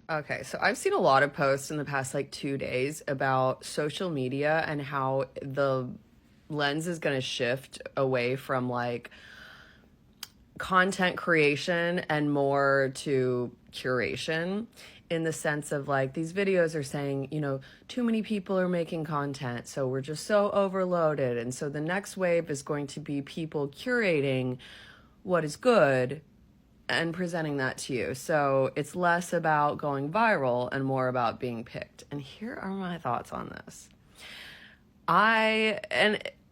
Okay, so I've seen a lot of posts in the past like 2 days about social media and how the lens is going to shift away from like content creation and more to curation, in the sense of like these videos are saying, too many people are making content, so we're just so overloaded. And so the next wave is going to be people curating what is good and presenting that to you. So it's less about going viral and more about being picked. And here are my thoughts on this. And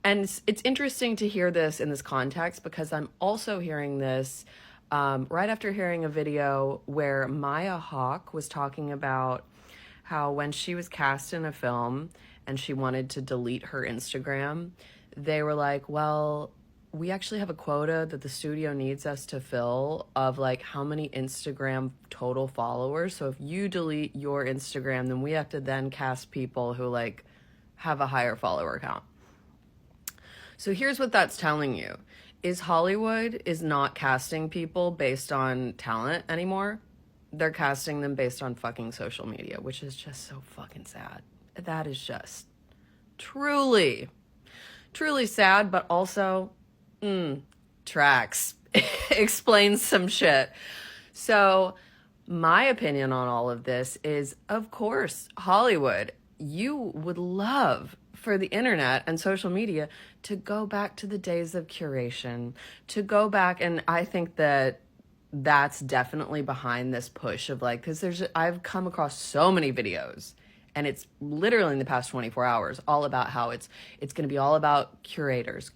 it's interesting to hear this in this context because I'm also hearing this right after hearing a video where Maya Hawke was talking about how when she was cast in a film and she wanted to delete her Instagram, they were like, well, we actually have a quota that the studio needs us to fill of like how many Instagram total followers. So if you delete your Instagram, then we have to then cast people who like have a higher follower count. So here's what that's telling you is Hollywood is not casting people based on talent anymore. They're casting them based on fucking social media, which is just so fucking sad. That is just truly, truly sad, but also tracks. Explains some shit. So my opinion on all of this is, of course, Hollywood, you would love for the internet and social media to go back to the days of curation, to go back. And I think that that's definitely behind this push of like, because I've come across so many videos, and it's literally in the past 24 hours all about how it's going to be all about curators.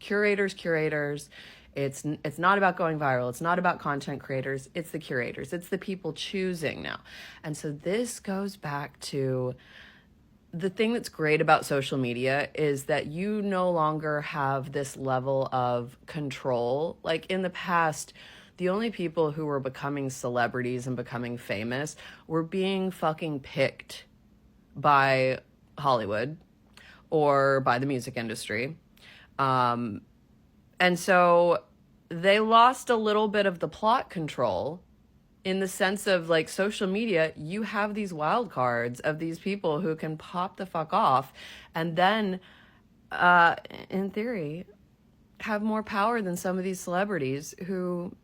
It's not about going viral. It's not about content creators. It's the curators. It's the people choosing now. And so this goes back to the thing that's great about social media is that you no longer have this level of control. Like in the past, the only people who were becoming celebrities and becoming famous were being fucking picked by Hollywood or by the music industry. And so they lost a little bit of the plot control, in the sense of like social media. You have these wild cards of these people who can pop the fuck off and then, in theory, have more power than some of these celebrities who,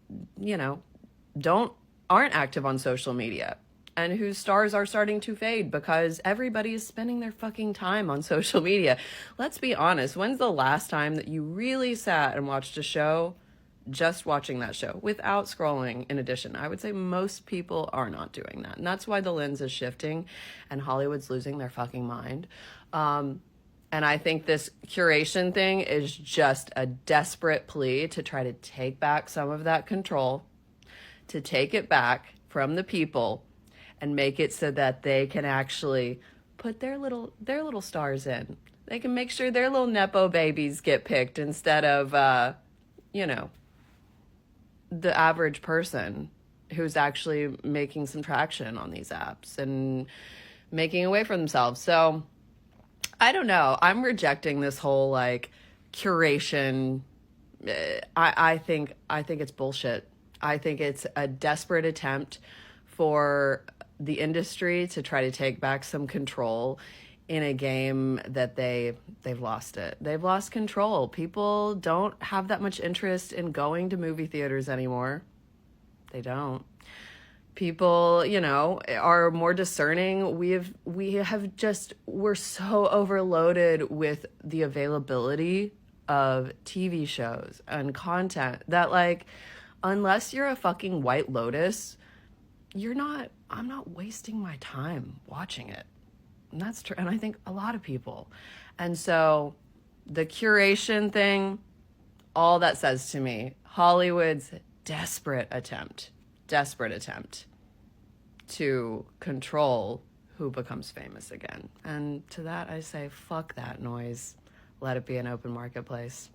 aren't active on social media and whose stars are starting to fade because everybody is spending their fucking time on social media. Let's be honest. When's the last time that you really sat and watched a show just watching that show without scrolling? In addition, I would say most people are not doing that. And that's why the lens is shifting and Hollywood's losing their fucking mind. And I think this curation thing is just a desperate plea to try to take back some of that control, to take it back from the people and make it so that they can actually put their little stars in. They can make sure their little Nepo babies get picked instead of, the average person who's actually making some traction on these apps and making a way for themselves. So I don't know. I'm rejecting this whole like curation. I think it's bullshit. I think it's a desperate attempt for the industry to try to take back some control in a game that they've lost it. They've lost control. People don't have that much interest in going to movie theaters anymore. They don't. People, are more discerning. We're so overloaded with the availability of TV shows and content that like, unless you're a fucking White Lotus, I'm not wasting my time watching it. And that's true. And I think a lot of people. And so the curation thing, all that says to me, Hollywood's desperate attempt to control who becomes famous again. And to that, I say, fuck that noise. Let it be an open marketplace.